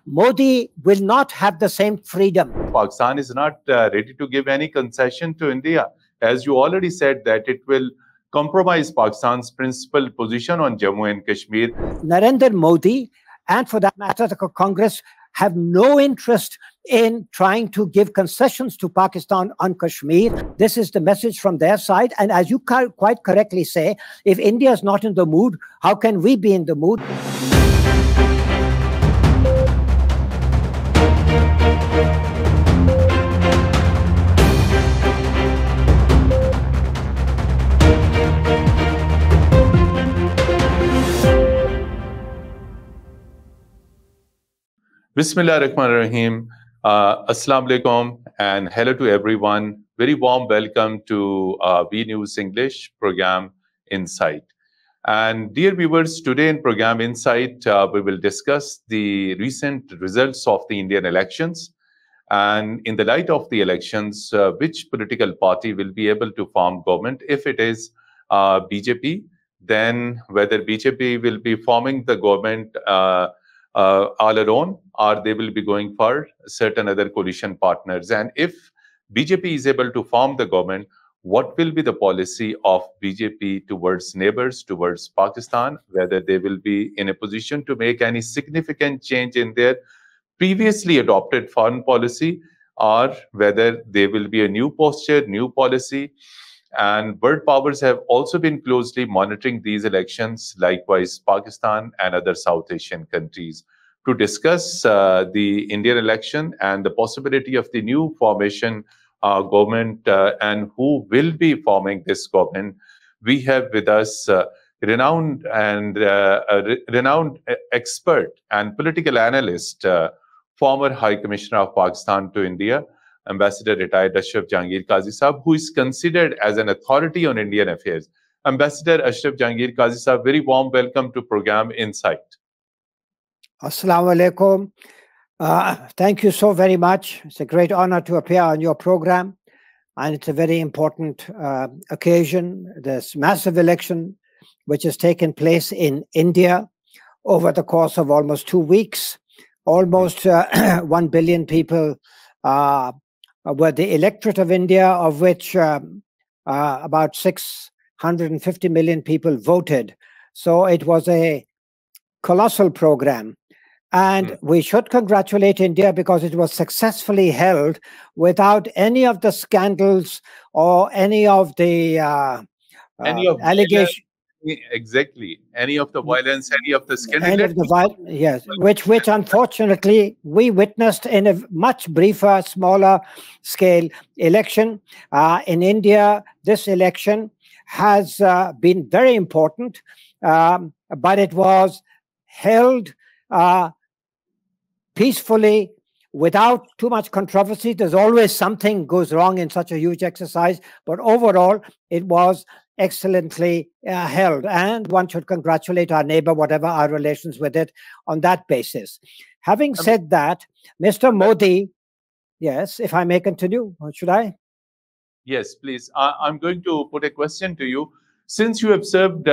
Modi will not have the same freedom. Pakistan is not ready to give any concession to India. As you already said, that it will compromise Pakistan's principal position on Jammu and Kashmir. Narendra Modi, and for that matter, the Congress, have no interest in trying to give concessions to Pakistan on Kashmir. This is the message from their side. And as you quite correctly say, if India is not in the mood, how can we be in the mood? Bismillah ar-Rahman ar-Rahim. Assalamu alaikum and hello to everyone. Very warm welcome to V News English program Insight. And dear viewers, today in program Insight, we will discuss the recent results of the Indian elections. And in the light of the elections, which political party will be able to form government? If it is BJP, then whether BJP will be forming the government all alone, or they will be going for certain other coalition partners. And if BJP is able to form the government, what will be the policy of BJP towards neighbors, towards Pakistan, whether they will be in a position to make any significant change in their previously adopted foreign policy, or whether there will be a new posture, new policy. And world powers have also been closely monitoring these elections, likewise Pakistan and other South Asian countries. To discuss the Indian election and the possibility of the new formation government and who will be forming this government, we have with us renowned expert and political analyst, former High Commissioner of Pakistan to India, Ambassador retired Ashraf Jahangir Qazi Sahab, who is considered as an authority on Indian affairs. Ambassador Ashraf Jahangir Qazi Sahab, very warm welcome to program Insight. Assalamu alaikum. Thank you so very much. It's a great honor to appear on your program. And it's a very important occasion. This massive election, which has taken place in India over the course of almost 2 weeks. Almost 1 billion people were the electorate of India, of which about 650 million people voted. So it was a colossal program. And we should congratulate India because it was successfully held without any of the scandals or any of the allegations. Exactly. Any of the violence, any of the scandal. Yes, which unfortunately we witnessed in a much briefer, smaller scale election. In India, this election has been very important, but it was held peacefully, without too much controversy. There's always something goes wrong in such a huge exercise, but overall, it was excellently held. And one should congratulate our neighbor, whatever our relations with it, on that basis. Having said that, Mr. Modi, yes, if I may continue, should I? Yes, please. I'm going to put a question to you. Since you have served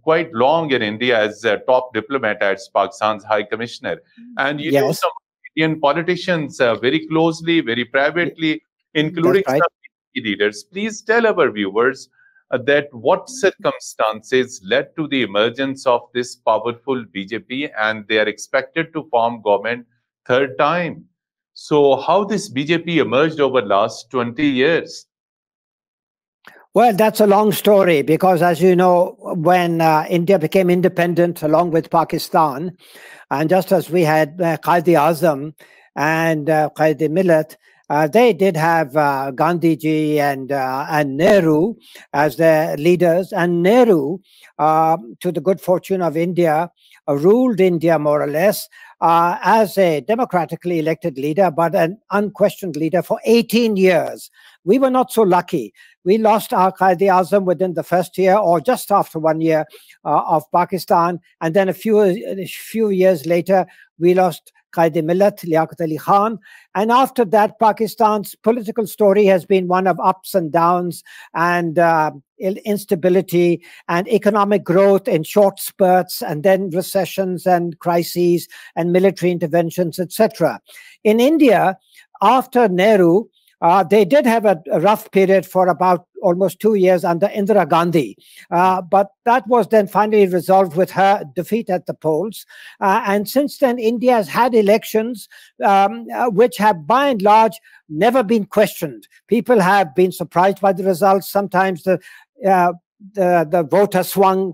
quite long in India as a top diplomat as Pakistan's High Commissioner, and you know some Indian politicians very closely, very privately, including some leaders, please tell our viewers that what circumstances led to the emergence of this powerful BJP, and they are expected to form government third time. So how this BJP emerged over the last 20 years? Well, that's a long story because, as you know, when India became independent along with Pakistan, and just as we had Quaid-e-Azam and Quaid-e-Millat, they did have Gandhiji and Nehru as their leaders. And Nehru, to the good fortune of India, ruled India more or less as a democratically elected leader, but an unquestioned leader for 18 years. We were not so lucky. We lost our Quaid-e-Azam within the first year or just after 1 year of Pakistan. And then a few years later, we lost Qaid Millat, Liaquat Ali Khan. And after that, Pakistan's political story has been one of ups and downs and instability and economic growth in short spurts, and then recessions and crises and military interventions, etc. In India, after Nehru, they did have a rough period for about almost 2 years under Indira Gandhi. But that was then finally resolved with her defeat at the polls. And since then, India has had elections which have by and large never been questioned. People have been surprised by the results. Sometimes the vote has swung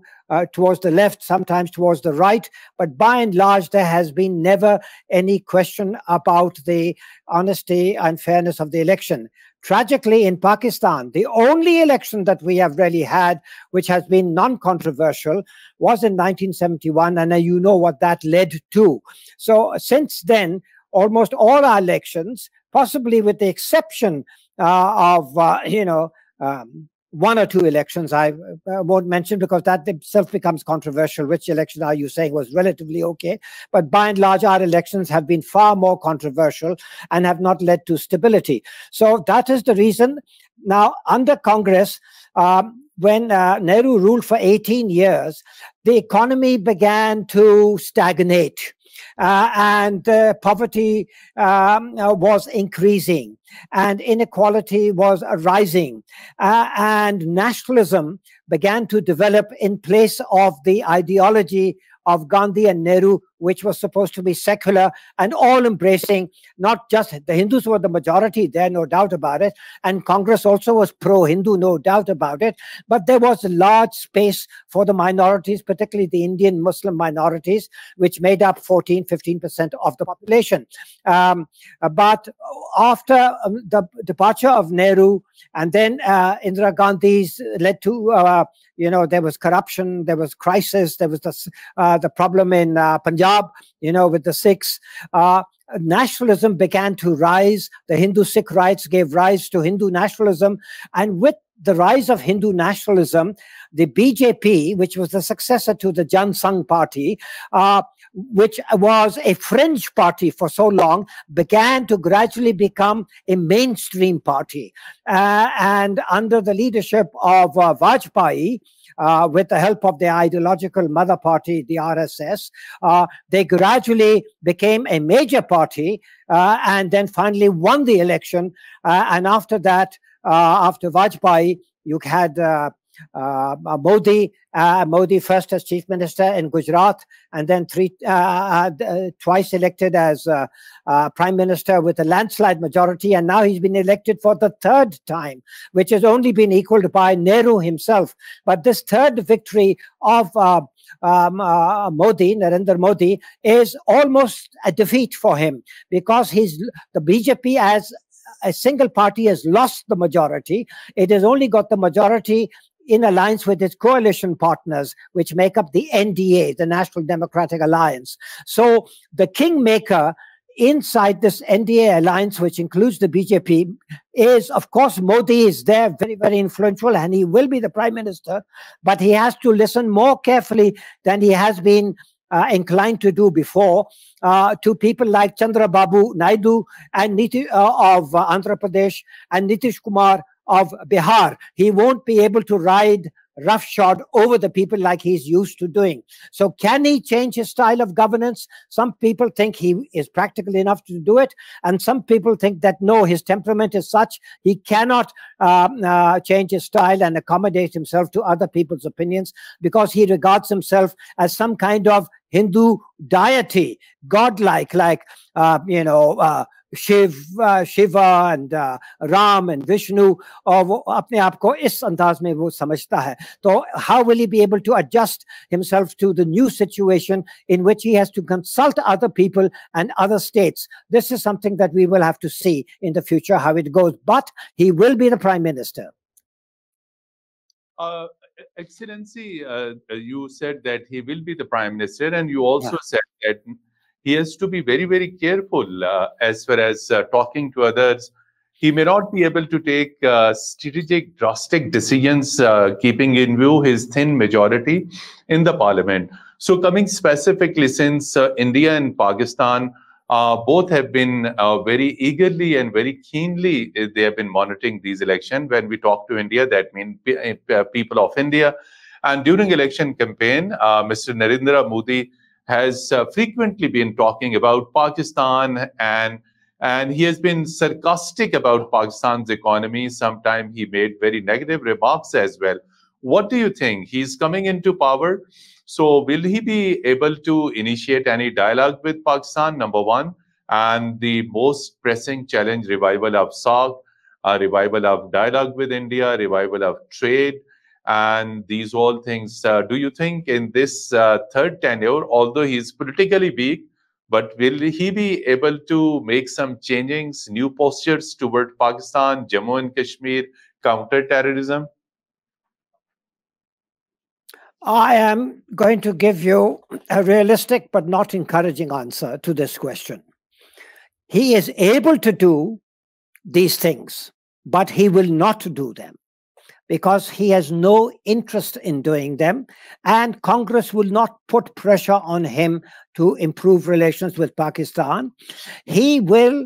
towards the left, sometimes towards the right, but by and large, there has been never any question about the honesty and fairness of the election. Tragically, in Pakistan, the only election that we have really had, which has been non-controversial, was in 1971, and you know what that led to. So since then, almost all our elections, possibly with the exception of, one or two elections I won't mention because that itself becomes controversial. Which election are you saying was relatively okay? But by and large, our elections have been far more controversial and have not led to stability. So that is the reason. Now, under Congress, when Nehru ruled for 18 years, the economy began to stagnate. And poverty was increasing, and inequality was rising, and nationalism began to develop in place of the ideology of Gandhi and Nehru, which was supposed to be secular and all-embracing. Not just the Hindus were the majority there, no doubt about it, and Congress also was pro-Hindu, no doubt about it, but there was a large space for the minorities, particularly the Indian Muslim minorities, which made up 14-15% of the population. But after the departure of Nehru, and then Indira Gandhi's led to, there was corruption, there was crisis, there was the problem in Punjab, with the Sikhs. Nationalism began to rise. The Hindu-Sikh riots gave rise to Hindu nationalism. And with the rise of Hindu nationalism, the BJP, which was the successor to the Jan Sangh party, which was a fringe party for so long, began to gradually become a mainstream party. And under the leadership of Vajpayee, with the help of the ideological mother party, the RSS, they gradually became a major party and then finally won the election. And after that, after Vajpayee, you had Modi first as chief minister in Gujarat, and then twice elected as prime minister with a landslide majority, and now he's been elected for the third time, which has only been equaled by Nehru himself. But this third victory of Narendra Modi, is almost a defeat for him, because the BJP as a single party has lost the majority. It has only got the majority in alliance with its coalition partners, which make up the NDA, the National Democratic Alliance. So the kingmaker inside this NDA alliance, which includes the BJP, is, of course, Modi is there, very, very influential, and he will be the prime minister, but he has to listen more carefully than he has been inclined to do before, to people like Chandrababu Naidu and of Andhra Pradesh, and Nitish Kumar of Bihar. He won't be able to ride roughshod over the people like he's used to doing. So can he change his style of governance? Some people think he is practical enough to do it, and some people think that no, his temperament is such he cannot change his style and accommodate himself to other people's opinions, because he regards himself as some kind of Hindu deity, godlike, like Shiva and Ram and Vishnu, और वो अपने आप को इस अंदाज में वो समझता है. So how will he be able to adjust himself to the new situation in which he has to consult other people and other states? This is something that we will have to see in the future how it goes. But he will be the prime minister. Excellency, you said that he will be the prime minister, and you also said that he has to be very, very careful as far as talking to others. He may not be able to take strategic, drastic decisions, keeping in view his thin majority in the parliament. So coming specifically, since India and Pakistan Both have been very eagerly and very keenly, they have been monitoring these elections. When we talk to India, that means people of India. And during election campaign, Mr. Narendra Modi has frequently been talking about Pakistan, and he has been sarcastic about Pakistan's economy. Sometimes he made very negative remarks as well. What do you think? He's coming into power. So, will he be able to initiate any dialogue with Pakistan? Number one. And the most pressing challenge, revival of SAARC, revival of dialogue with India, revival of trade, and these all things. Do you think in this third tenure, although he is politically weak, but will he be able to make some changings, new postures toward Pakistan, Jammu and Kashmir, counter-terrorism? I am going to give you a realistic but not encouraging answer to this question. He is able to do these things, but he will not do them because he has no interest in doing them, and Congress will not put pressure on him to improve relations with Pakistan. He will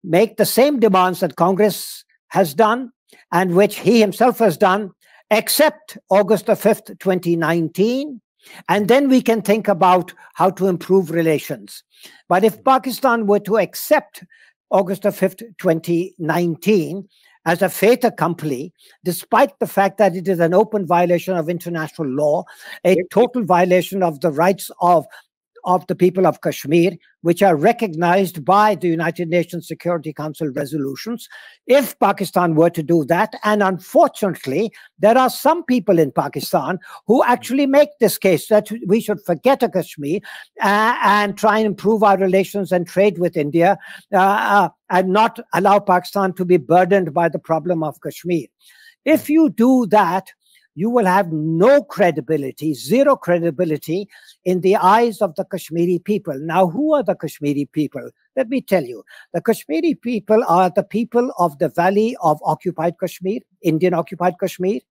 make the same demands that Congress has done and which he himself has done, except August the 5th, 2019. And then we can think about how to improve relations. But if Pakistan were to accept August the 5th, 2019, as a fait accompli, despite the fact that it is an open violation of international law, a total violation of the rights of the people of Kashmir, which are recognized by the United Nations Security Council resolutions. If Pakistan were to do that, and unfortunately, there are some people in Pakistan who actually make this case that we should forget Kashmir and try and improve our relations and trade with India and not allow Pakistan to be burdened by the problem of Kashmir. If you do that, you will have no credibility, zero credibility in the eyes of the Kashmiri people. Now, who are the Kashmiri people? Let me tell you. The Kashmiri people are the people of the valley of occupied Kashmir, Indian occupied Kashmir.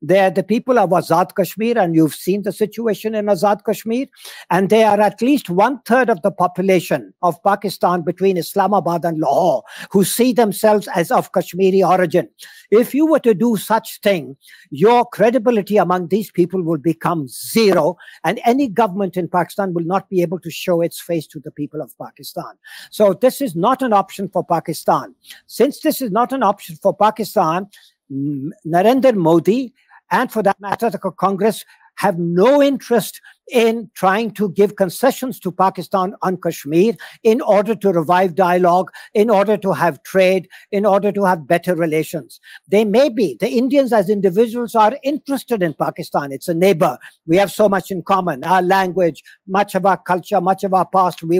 They are the people of Azad Kashmir, and you've seen the situation in Azad Kashmir. And they are at least 1/3 of the population of Pakistan between Islamabad and Lahore, who see themselves as of Kashmiri origin. If you were to do such thing, your credibility among these people will become zero, and any government in Pakistan will not be able to show its face to the people of Pakistan. So this is not an option for Pakistan. Since this is not an option for Pakistan, Narendra Modi, and for that matter, the Congress, have no interest in trying to give concessions to Pakistan on Kashmir in order to revive dialogue, in order to have trade, in order to have better relations. They may be, the Indians as individuals are interested in Pakistan. It's a neighbor. We have so much in common, our language, much of our culture, much of our past. We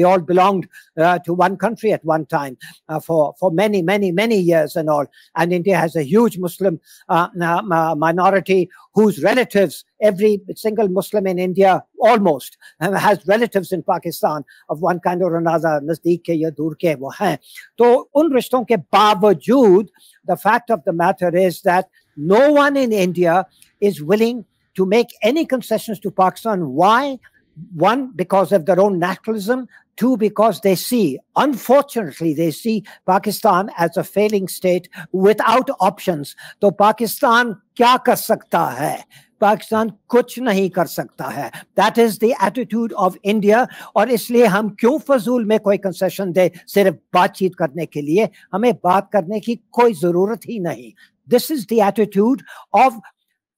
all belonged to one country at one time for many years and all. And India has a huge Muslim minority whose relatives, every single Muslim in India almost has relatives in Pakistan of one kind or another, nazdeek ke ya dur ke wo hain. To un rishton ke bawajood, the fact of the matter is that no one in India is willing to make any concessions to Pakistan. Why? One, because of their own nationalism. Two, because they see, unfortunately, they see Pakistan as a failing state without options. So Pakistan kya kar sakta hai? Pakistan kuch nahi kar sakta hai. That is the attitude of India. और इसलिए हम क्यों फजूल में कोई concession दे सिर्फ बातचीत करने के लिए? हमें बात करने की कोई जरूरत ही नहीं. This is the attitude of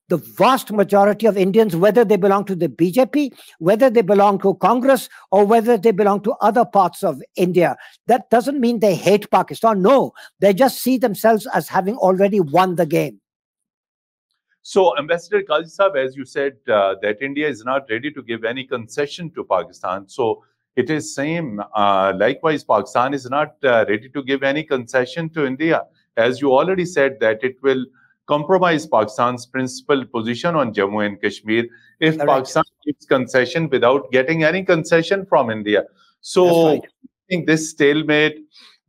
the vast majority of Indians, whether they belong to the BJP, whether they belong to Congress, or whether they belong to other parts of India. That doesn't mean they hate Pakistan. No, they just see themselves as having already won the game. So, Ambassador Qazi Saab, as you said, that India is not ready to give any concession to Pakistan. So, it is same. Likewise, Pakistan is not ready to give any concession to India. As you already said, that it will compromise Pakistan's principal position on Jammu and Kashmir if Pakistan gives concession without getting any concession from India. So, I think this stalemate,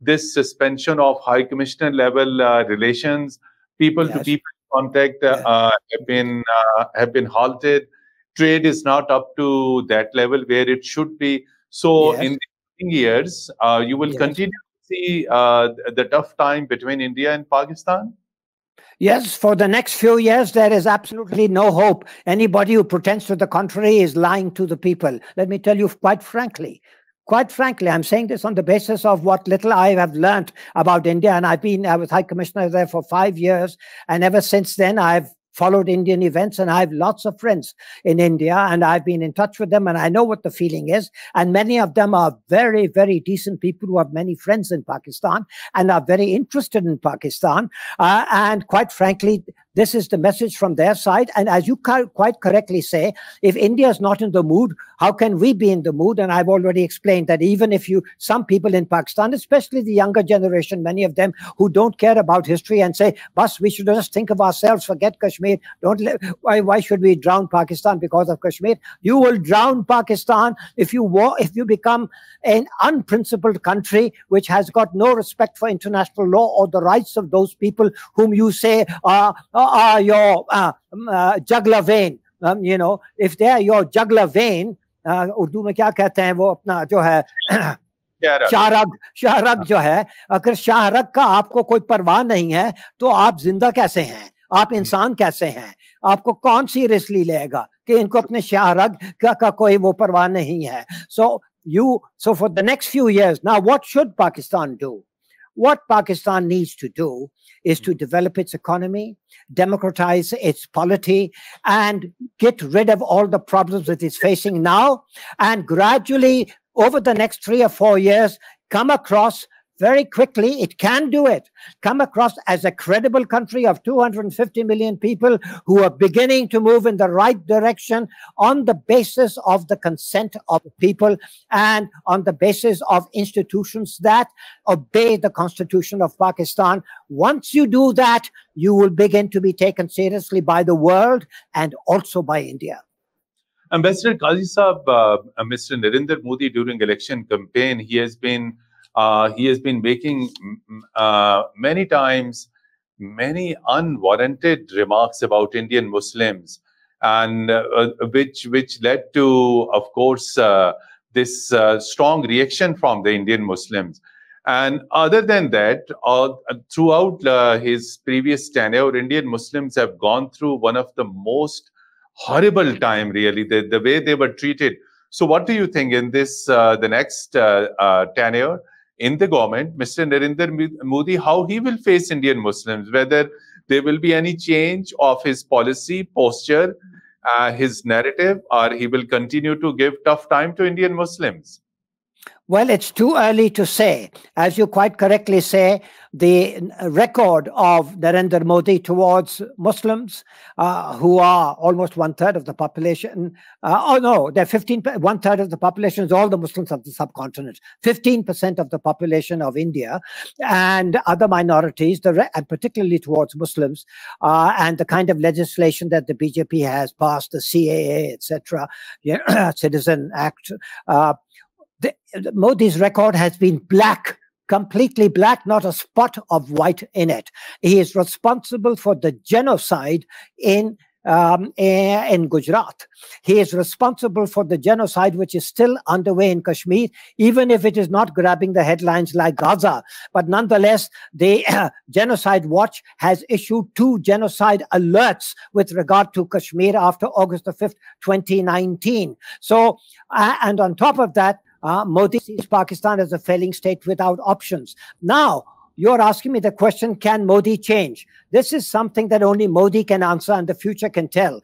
this suspension of High Commissioner level relations, people to people contact have been halted. Trade is not up to that level where it should be. So, in the years, you will Yes. continue to see the tough time between India and Pakistan? Yes, for the next few years, there is absolutely no hope. Anybody who pretends to the contrary is lying to the people. Let me tell you quite frankly. Quite frankly, I'm saying this on the basis of what little I have learned about India. And I was High Commissioner there for 5 years. And ever since then, I've followed Indian events and I have lots of friends in India and I've been in touch with them and I know what the feeling is. And many of them are very, very decent people who have many friends in Pakistan and are very interested in Pakistan. And quite frankly, this is the message from their side. And as you quite correctly say, if India is not in the mood, how can we be in the mood? And I've already explained that even if some people in Pakistan, especially the younger generation, many of them who don't care about history and say, "Bas, we should just think of ourselves, forget Kashmir. Why should we drown Pakistan because of Kashmir?" You will drown Pakistan if you become an unprincipled country which has got no respect for international law or the rights of those people whom you say are your jugular vein. If they are your jugular vein, Urdu में क्या कहते हैं वो अपना जो है शाहरग जो है, अगर शाहरग का आपको कोई परवाह नहीं है तो आप जिंदा कैसे हैं, आप इंसान कैसे हैं, आपको कौन सीरियसली लेगा कि इनको अपने शाहरग का कोई वो परवाह नहीं है. So for the next few years, now what should Pakistan do? What Pakistan needs to do is to develop its economy, democratize its polity, and get rid of all the problems that it's facing now, and gradually, over the next 3 or 4 years, come across very quickly, it can do it, come across as a credible country of 250 million people who are beginning to move in the right direction on the basis of the consent of people and on the basis of institutions that obey the Constitution of Pakistan. Once you do that, you will begin to be taken seriously by the world and also by India. Ambassador Qazi Saab, Mr. Narendra Modi during election campaign, he has been making many times many unwarranted remarks about Indian Muslims, and which led to, of course, this strong reaction from the Indian Muslims. And other than that, throughout his previous tenure, Indian Muslims have gone through one of the most horrible time, really, the way they were treated. So what do you think in this, the next tenure in the government, Mr. Narendra Modi, how he will face Indian Muslims, whether there will be any change of his policy, posture, his narrative, or he will continue to give tough time to Indian Muslims? Well, it's too early to say. As you quite correctly say, the record of Narendra Modi towards Muslims, who are almost 1/3 of the population, they're 1/3 of the population is all the Muslims of the subcontinent, 15% of the population of India, and other minorities, and particularly towards Muslims, and the kind of legislation that the BJP has passed, the CAA, etc., Citizen Act. Modi's record has been black, completely black, not a spot of white in it. He is responsible for the genocide in Gujarat. He is responsible for the genocide which is still underway in Kashmir, even if it is not grabbing the headlines like Gaza. But nonetheless, the Genocide Watch has issued 2 genocide alerts with regard to Kashmir after August the 5th, 2019. So, and on top of that, Modi sees Pakistan as a failing state without options. Now, you're asking me the question, can Modi change? This is something that only Modi can answer and the future can tell.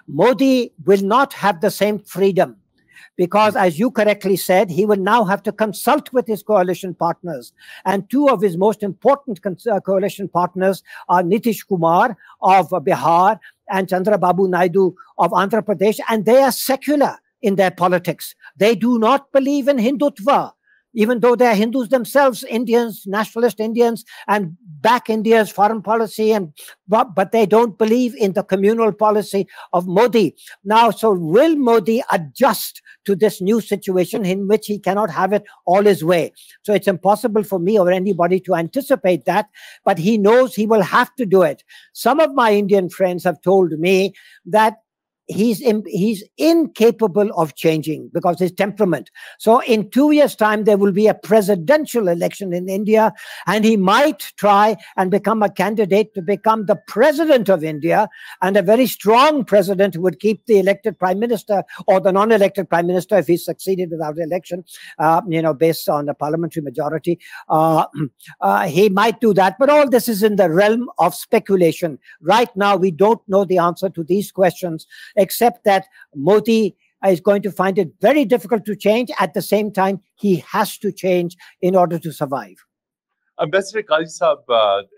Modi will not have the same freedom because, as you correctly said, he will now have to consult with his coalition partners. And 2 of his most important coalition partners are Nitish Kumar of Bihar and Chandrababu Naidu of Andhra Pradesh, and they are secular in their politics. They do not believe in Hindutva, even though they are Hindus themselves, Indians, nationalist Indians, and back India's foreign policy, but they don't believe in the communal policy of Modi. Now, so will Modi adjust to this new situation in which he cannot have it all his way? So it's impossible for me or anybody to anticipate that, but he knows he will have to do it. Some of my Indian friends have told me that he's incapable of changing because his temperament. So in 2 years' time, there will be a presidential election in India, and he might try and become a candidate to become the president of India. And a very strong president would keep the elected prime minister or the non-elected prime minister if he succeeded without election, based on a parliamentary majority. He might do that, but all this is in the realm of speculation. Right now, we don't know the answer to these questions, except that Modi is going to find it very difficult to change. At the same time, he has to change in order to survive. Ambassador Kazi Saab,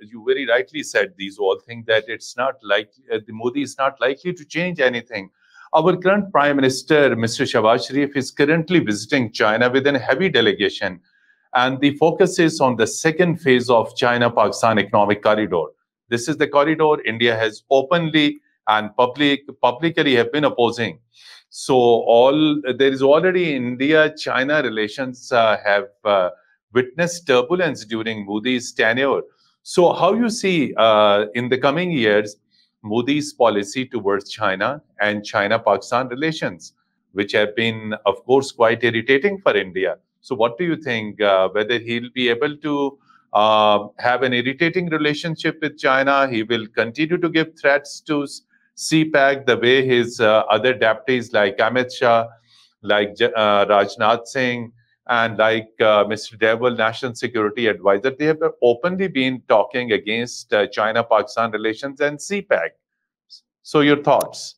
you very rightly said these all things that it's not like the Modi is not likely to change anything. Our current Prime Minister, Mr. Shahbaz Sharif, is currently visiting China with a heavy delegation. And the focus is on the second phase of China-Pakistan Economic Corridor. This is the corridor India has openly and publicly have been opposing. So there is already India-China relations have witnessed turbulence during Modi's tenure. So how you see in the coming years Modi's policy towards China and China-Pakistan relations, which have been, of course, quite irritating for India. So what do you think, whether he'll be able to have an irritating relationship with China? He will continue to give threats to CPAC the way his other deputies like Amit Shah, like Rajnath Singh, and like Mr. Deval, National Security Advisor, they have openly been talking against China-Pakistan relations and CPAC. So your thoughts?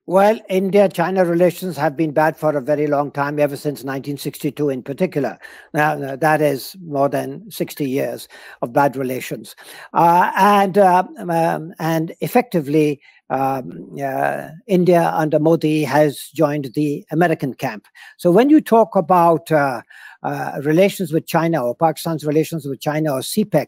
Well, India-China relations have been bad for a very long time, ever since 1962 in particular. Now, that is more than 60 years of bad relations. And effectively, India under Modi has joined the American camp. So when you talk about relations with China or Pakistan's relations with China or CPEC,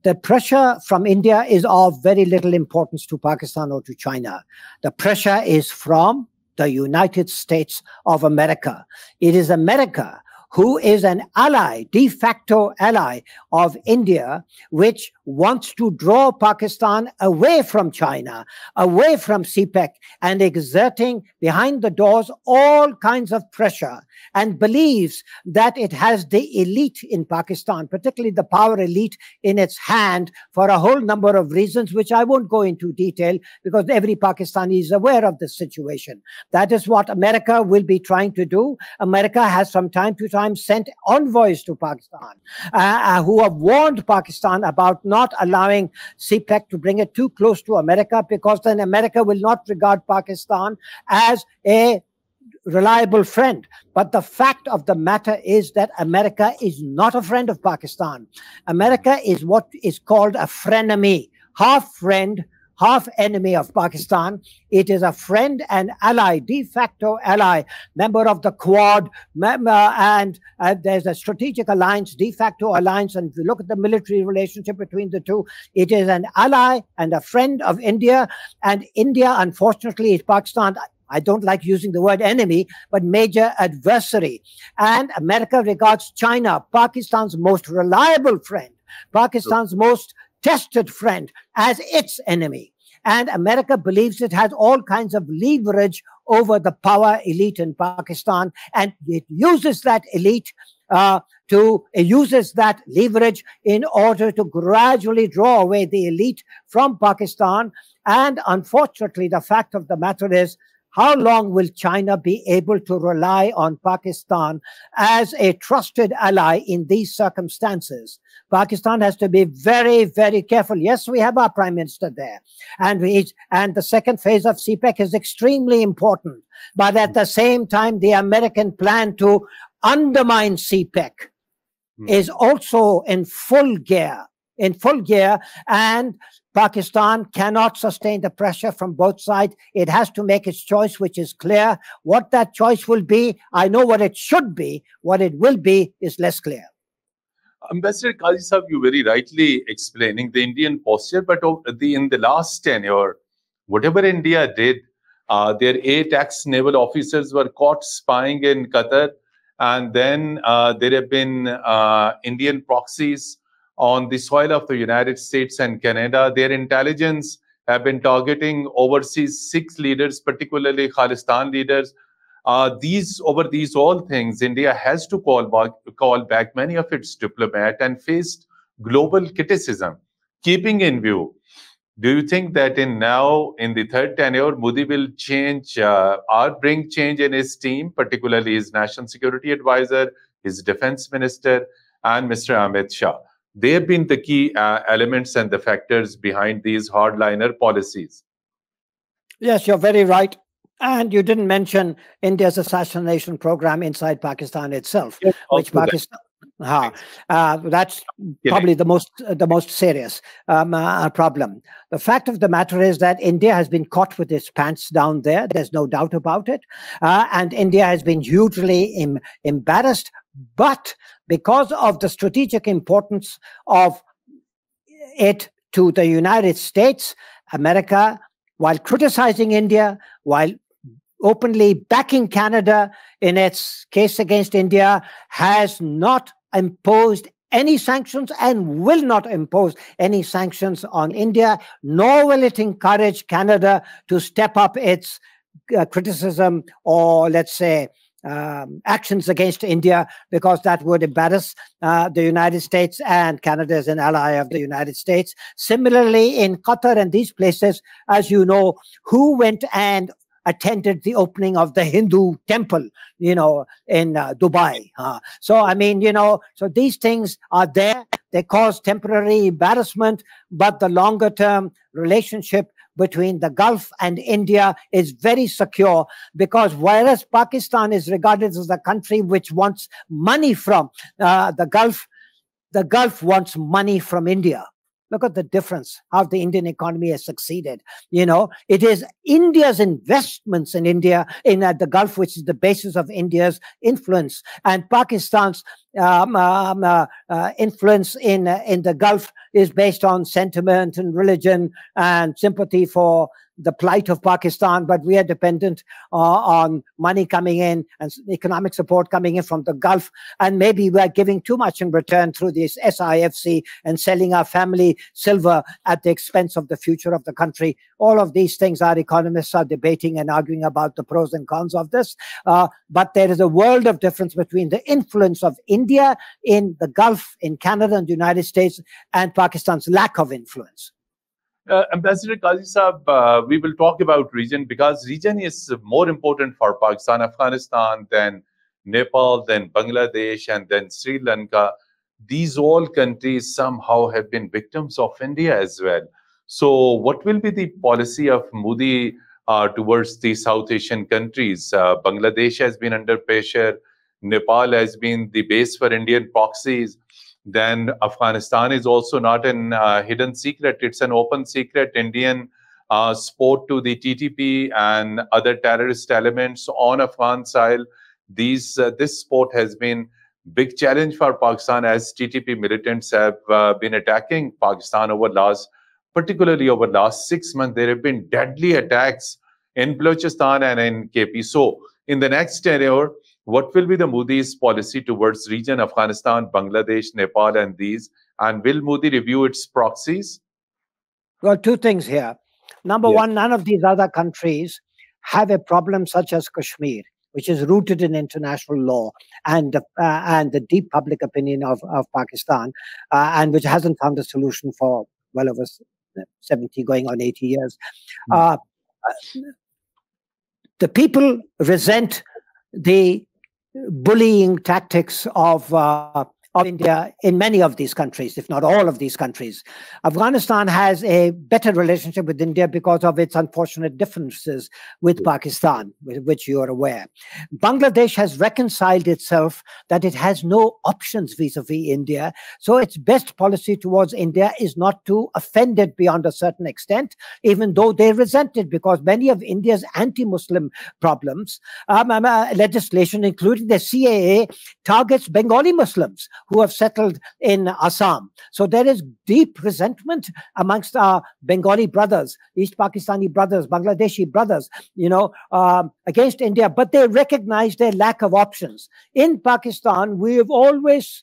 the pressure from India is of very little importance to Pakistan or to China. The pressure is from the United States of America. It is America who is an ally, de facto ally of India, which wants to draw Pakistan away from China, away from CPEC, and exerting behind the doors all kinds of pressure, and believes that it has the elite in Pakistan, particularly the power elite, in its hand for a whole number of reasons, which I won't go into detail because every Pakistani is aware of this situation. That is what America will be trying to do. America has from time to time sent envoys to Pakistan who have warned Pakistan about not allowing CPEC to bring it too close to America, because then America will not regard Pakistan as a reliable friend. But the fact of the matter is that America is not a friend of Pakistan. America is what is called a frenemy, half friend, half enemy of Pakistan. It is a friend and ally, de facto ally, member of the Quad, and there's a strategic alliance, de facto alliance. And if you look at the military relationship between the two, it is an ally and a friend of India. And India, unfortunately, is Pakistan. I don't like using the word enemy, but major adversary. And America regards China, Pakistan's most reliable friend, Pakistan's most tested friend, as its enemy. And America believes it has all kinds of leverage over the power elite in Pakistan, and it uses that elite uses that leverage in order to gradually draw away the elite from Pakistan. And unfortunately, the fact of the matter is, how long will China be able to rely on Pakistan as a trusted ally in these circumstances? Pakistan has to be very, very careful. Yes, we have our prime minister there, and the second phase of CPEC is extremely important. But at the same time, the American plan to undermine CPEC is also in full gear. And Pakistan cannot sustain the pressure from both sides. It has to make its choice, which is clear. What that choice will be, I know what it should be. What it will be is less clear. Ambassador Kazi Sahib, you very rightly explaining the Indian posture, but in the last tenure, whatever India did, their 8 ex-naval officers were caught spying in Qatar, and then there have been Indian proxies on the soil of the United States and Canada. Their intelligence have been targeting overseas Sikh leaders, particularly Khalistan leaders. These all things, India has to call back many of its diplomats and faced global criticism. Keeping in view, do you think that in the third tenure, Modi will change or bring change in his team, particularly his national security advisor, his defense minister, and Mr. Amit Shah? They have been the key elements and the factors behind these hardliner policies. Yes, you're very right. And you didn't mention India's assassination program inside Pakistan itself, Yes, which also Pakistan. That's killing. probably the most serious problem. The fact of the matter is that India has been caught with its pants down there. There's no doubt about it, and India has been hugely embarrassed. But because of the strategic importance of it to the United States, America, while criticizing India, while openly backing Canada in its case against India, has not imposed any sanctions and will not impose any sanctions on India, nor will it encourage Canada to step up its criticism or, let's say, actions against India, because that would embarrass the United States, and Canada is an ally of the United States. Similarly, in Qatar and these places, as you know, who went and attended the opening of the Hindu temple, in Dubai. So, I mean, so these things are there. They cause temporary embarrassment, but the longer term relationship between the Gulf and India is very secure, because whereas Pakistan is regarded as a country which wants money from the Gulf wants money from India. Look at the difference, how the Indian economy has succeeded. It is India's investments in the Gulf, which is the basis of India's influence, and Pakistan's influence in the Gulf is based on sentiment and religion and sympathy for the plight of Pakistan, but we are dependent on money coming in and economic support coming in from the Gulf, and maybe we are giving too much in return through this SIFC and selling our family silver at the expense of the future of the country. All of these things our economists are debating and arguing about the pros and cons of this, but there is a world of difference between the influence of India in the Gulf, in Canada and the United States, and Pakistan's lack of influence. Ambassador Qazi Saab, we will talk about region, because region is more important for Pakistan, Afghanistan, then Nepal, then Bangladesh, and then Sri Lanka. These all countries somehow have been victims of India as well. So what will be the policy of Modi towards the South Asian countries? Bangladesh has been under pressure. Nepal has been the base for Indian proxies. Then Afghanistan is also not a hidden secret. It's an open secret. Indian support to the TTP and other terrorist elements on Afghan soil. This support has been big challenge for Pakistan, as TTP militants have been attacking Pakistan particularly over last 6 months. There have been deadly attacks in Balochistan and in KP. So in the next tenure, what will be the Modi's policy towards region, Afghanistan, Bangladesh, Nepal, and these? And will Modi review its proxies? Well, two things here. Number one, none of these other countries have a problem such as Kashmir, which is rooted in international law and the deep public opinion of Pakistan, and which hasn't found a solution for well over 70, going on 80 years. The people resent the bullying tactics of India in many of these countries, if not all of these countries. Afghanistan has a better relationship with India because of its unfortunate differences with Pakistan, with which you are aware. Bangladesh has reconciled itself that it has no options vis-a-vis India, so its best policy towards India is not to offend it beyond a certain extent, even though they resent it, because many of India's anti-Muslim problems, legislation, including the CAA, targets Bengali Muslims who have settled in Assam. So there is deep resentment amongst our Bengali brothers, East Pakistani brothers, Bangladeshi brothers, against India, but they recognize their lack of options. In Pakistan, we have always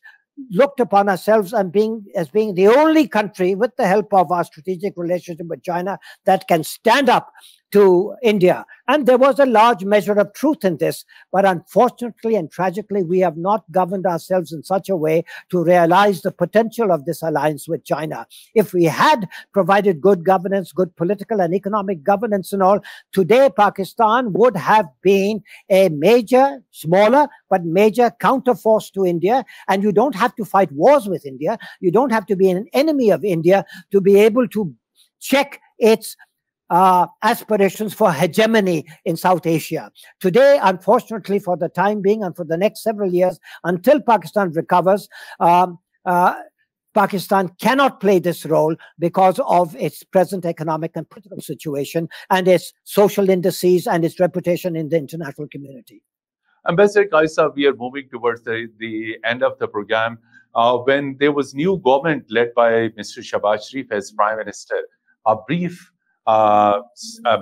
looked upon ourselves as being the only country, with the help of our strategic relationship with China, that can stand up to India. And there was a large measure of truth in this. But unfortunately and tragically, we have not governed ourselves in such a way to realize the potential of this alliance with China. If we had provided good governance, good political and economic governance and all, today Pakistan would have been a major, smaller, but major counterforce to India. And you don't have to fight wars with India. You don't have to be an enemy of India to be able to check its aspirations for hegemony in South Asia. Today, unfortunately, for the time being and for the next several years, until Pakistan recovers, Pakistan cannot play this role because of its present economic and political situation and its social indices and its reputation in the international community. Ambassador Kaisa, we are moving towards the end of the program. When there was new government led by Mr. Shahbaz Sharif as Prime Minister, a brief a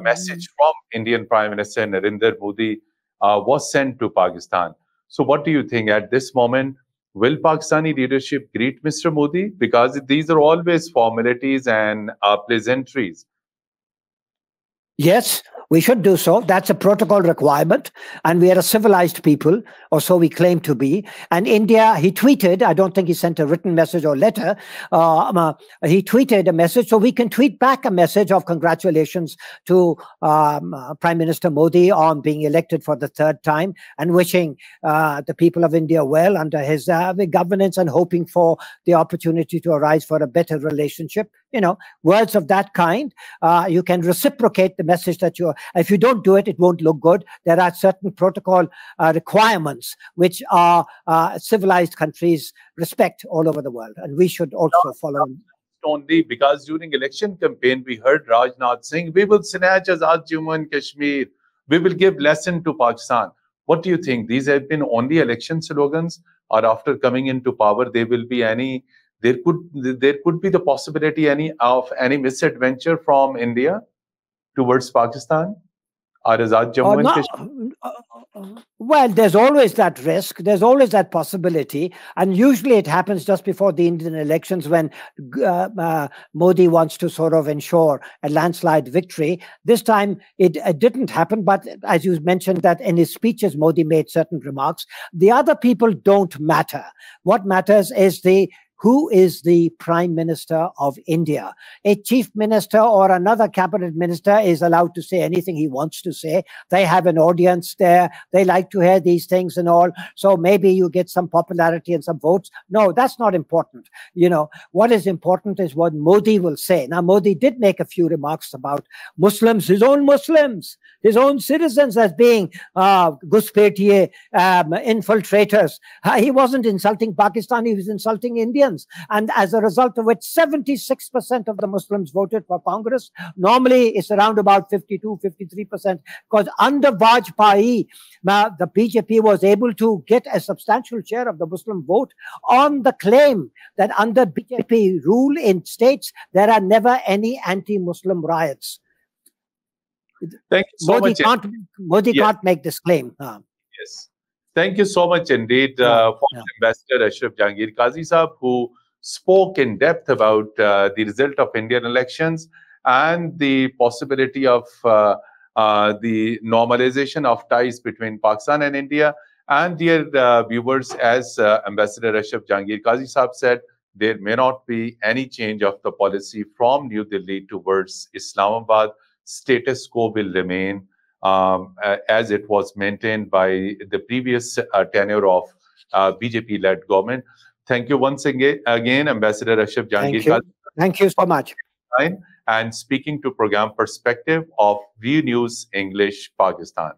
message from Indian Prime Minister Narendra Modi was sent to Pakistan. So what do you think at this moment? Will Pakistani leadership greet Mr. Modi? Because these are always formalities and pleasantries. Yes, we should do so. That's a protocol requirement. And we are a civilized people, or so we claim to be. And India, he tweeted, I don't think he sent a written message or letter. He tweeted a message, so we can tweet back a message of congratulations to Prime Minister Modi on being elected for the third time and wishing the people of India well under his governance and hoping for the opportunity to arise for a better relationship. You know, words of that kind, you can reciprocate the message that if you don't do it, it won't look good. There are certain protocol requirements which are civilized countries respect all over the world, and we should also follow them. Only because during election campaign, we heard Rajnath Singh, we will snatch Azad Jammu and Kashmir, we will give lesson to Pakistan. What do you think? These have been only election slogans, or after coming into power, there will be any? There could be the possibility of any misadventure from India towards Pakistan or Azad Jammu and Kashmir? Well, there's always that risk. There's always that possibility. And usually it happens just before the Indian elections when Modi wants to sort of ensure a landslide victory. This time it didn't happen. But as you mentioned that in his speeches, Modi made certain remarks. The other people don't matter. What matters is who is the Prime Minister of India. A chief minister or another cabinet minister is allowed to say anything he wants to say. They have an audience there. They like to hear these things and all. So maybe you get some popularity and some votes. No, that's not important. You know, what is important is what Modi will say. Now, Modi did make a few remarks about Muslims, his own citizens as being Guspetiye, infiltrators. He wasn't insulting Pakistan, he was insulting India. And as a result of which, 76% of the Muslims voted for Congress. Normally, it's around about 52, 53%, because under Vajpayee, the BJP was able to get a substantial share of the Muslim vote on the claim that under BJP rule in states, there are never any anti-Muslim riots. Thank you so much. Modi can't make this claim. Yes. Thank you so much indeed, former Ambassador Ashraf Jahangir Qazi Sahab, who spoke in depth about the result of Indian elections and the possibility of the normalization of ties between Pakistan and India. And dear viewers, as Ambassador Ashraf Jahangir Qazi Sahab said, there may not be any change of the policy from New Delhi towards Islamabad. Status quo will remain as it was maintained by the previous tenure of BJP-led government. Thank you once again, Ambassador Ashraf Jahangir. Thank you so much. And speaking to program perspective of View News English Pakistan.